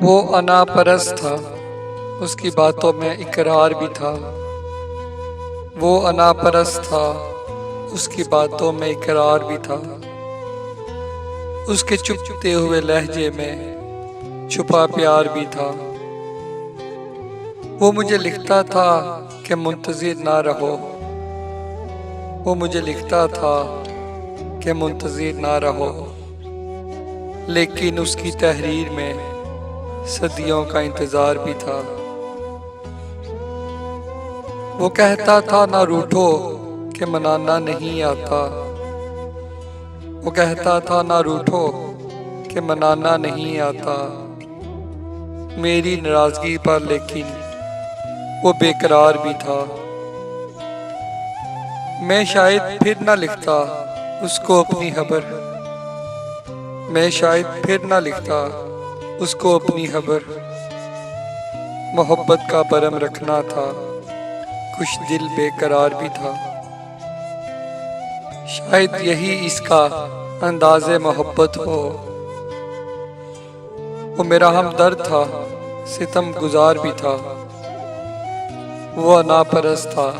वो अनापरस्त था, उसकी बातों में इकरार भी था। वो अनापरस्त था, उसकी बातों में इकरार भी था। उसके चुपते हुए लहजे में छुपा प्यार भी था। वो मुझे लिखता था कि मुंतजिर ना रहो। वो मुझे लिखता था कि मुंतजिर ना रहो, लेकिन उसकी तहरीर में सदियों का इंतजार भी था। वो कहता था ना रूठो कि मनाना नहीं आता। वो कहता था ना रूठो कि मनाना नहीं आता। मेरी नाराजगी पर लेकिन वो बेकरार भी था। मैं शायद फिर ना लिखता उसको अपनी खबर। मैं शायद फिर ना लिखता उसको अपनी खबर। मोहब्बत का भरम रखना था, कुछ दिल बेकरार भी था। शायद यही इसका अंदाज़े मोहब्बत हो। वो मेरा हमदर्द था, सितम गुजार भी था। वो अनापरस्त था,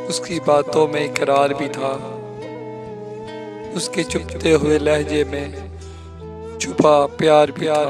उसकी बातों में इकरार भी था। उसके चुपते हुए लहजे में छुपा प्यार भी था।